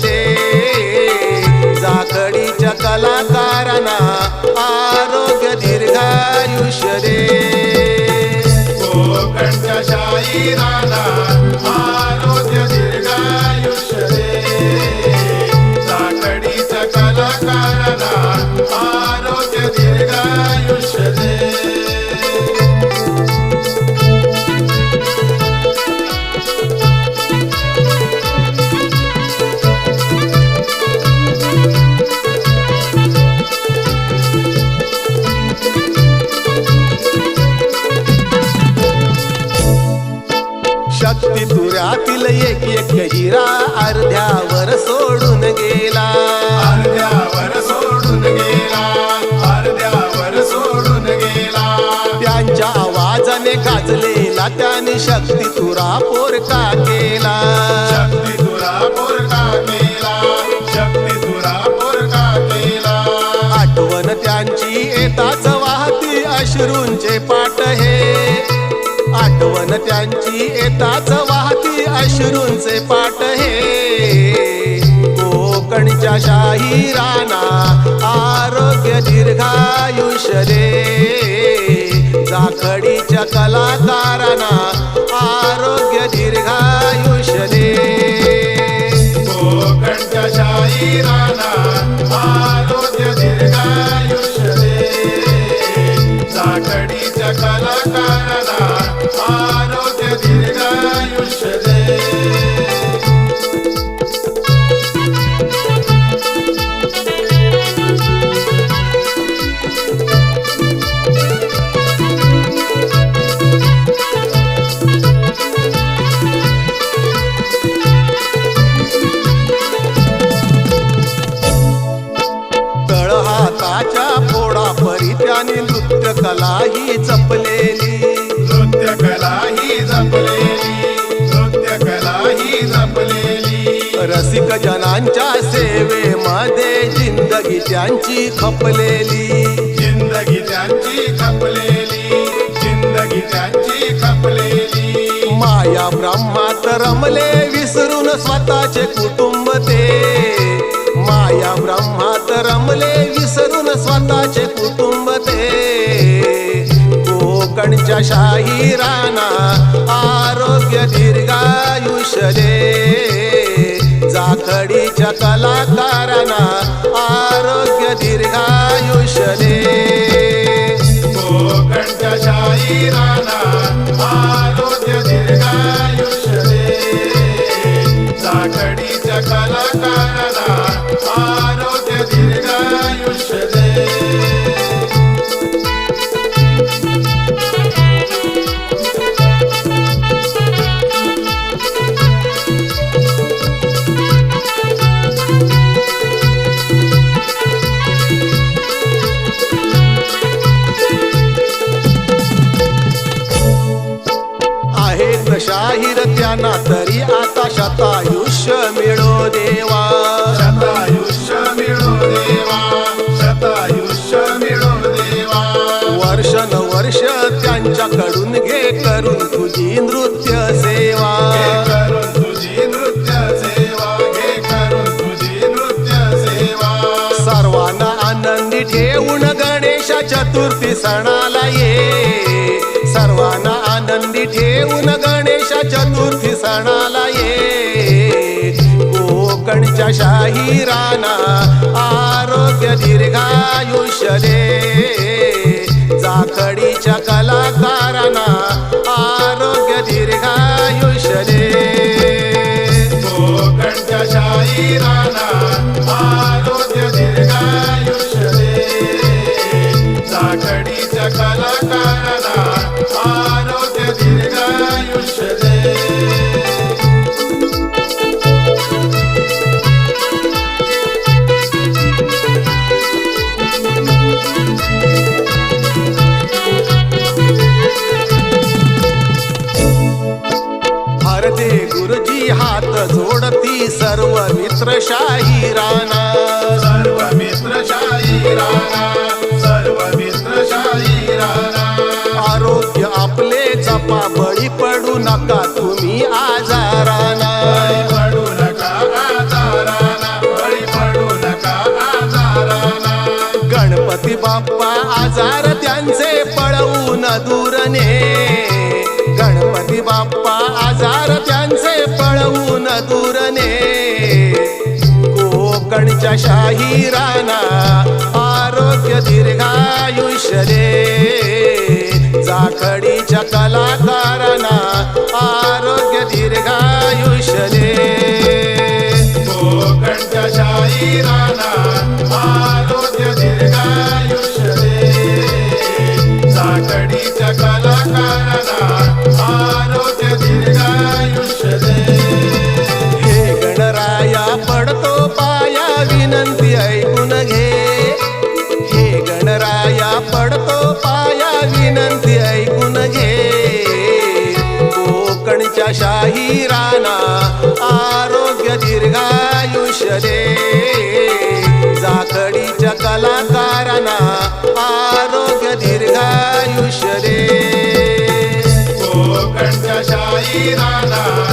रे जाखडीच्या कलाकारांना आरोग्य दीर्घायुष्य रे कोकणच्या शाहिराला आरोग्य दीर्घायुष्य रे जाखडीच्या कलाकारांना आरोग्य दीर्घायुष्य रे शक्ती तुऱ्यातील एक एक हिरा अर्ध्यावर सोडून गेला अर्ध्यावर सोडून गेला अर्ध्यावर सोडून गेला त्यांच्या आवाजाने गाजलेला त्याने शक्ती तुरा पोरका केला शक्ती तुरा पोरका केला शक्ती तुरा पोरका केला आठवण त्यांची येताच वाहती अश्रूंचे पाट हे आठवण त्यांची येताच वाहती अश्रूंचे पाट हे कोकणच्या शाहिरांना आरोग्य दीर्घायुष्य रे जाखडीच्या कलाकारांना आरोग्य दीर्घायुष्य रे कोकणच्या शाहिरांना आरोग्य दीर्घायुष्य रे जाखडीच्या कलाकारांना आरोग्य दीर्घायुष्य रे तळहाताच्या फोडापरी त्याने नृत्य कला ही जपलेली नृत्य कला ही जपलेली नृत्य कला ही जपलेली रसिक जनांच्या सेवेमध्ये जिंदगी त्यांची खपलेली जिंदगी त्यांची खपलेली जिंदगी त्यांची खपलेली माया ब्रह्मात रमले विसरून स्वतःचे कुटुंब ते माया ब्रह्मात रमले विसरून स्वतःचे कुटुंब ते कोकणच्या शाहिरांना आरोग्य दीर्घायुष्य रे जाखडीच्या कलाकारांना आरोग्य दीर्घायुष्य रे कोकणच्या शाहिरांना आरोग्य दीर्घायुष्य रे जाखडीच्या कलाकारांना आरोग्य दीर्घायुष्य रे आहेत शाहीर त्यांना तरी आता शतायुष्य मिळो देवा शतायुष्य मिळो देवा शतायुष्य मिळो देवा वर्ष त्यांच्याकडून घे करून तुझी नृत्य सेवा घे करून तुझी नृत्य सेवा घे करून तुझी नृत्य सेवा सर्वांना आनंदी ठेवून गणेश चतुर्थी सणाला ये सर्वांना आनंदी ठेवून गणेश चतुर्थी सणाला ये कोकणच्या शाहिरांना आरोग्य दीर्घायुष्य रे जाखडीच्या कलाकारांना आरोग्य दीर्घायुष्य रे कोकणच्या शाहिरांना आरोग्य दीर्घायुष्य रे जाखडीच्या कलाकारांना आरोग्य दीर्घायुष्य रे हरदे गुरुजी हात जोडती सर्व मित्र शाहिरांना सर्व मित्र शाहिरांना सर्व मित्र शाहिरांना आरोग्य आपले जपा बळी पडू नका तुम्ही आजारांना बळी पडू नका आजारांना गणपती बाप्पा आजार त्यांचे पळवून दूरने गणपती बाप्पा आजार त्यांचे पळवून दूरने कोकणच्या शाहिराना आरोग्य दीर्घायुष्य दे जाखडीच्या कलाकारांना आरोग्य दीर्घायुष्य दे कोकणच्या शाहिरांना आरोग्य दीर्घायुष्य दे साकडीच्या कलाकारांना आरोग्य दीर्घायुष्य दे हे गणराया पडतो पाया विनंती ऐकून घे हे गणराया पडतो पाया विनंती ऐकून घे कोकणच्या शाहिरांना आरोग्य दीर्घायुष्य दे जाखडीच्या कलाकारांना आरोग्य दीर्घायुष्य दे कोकणच्या शाहिरांना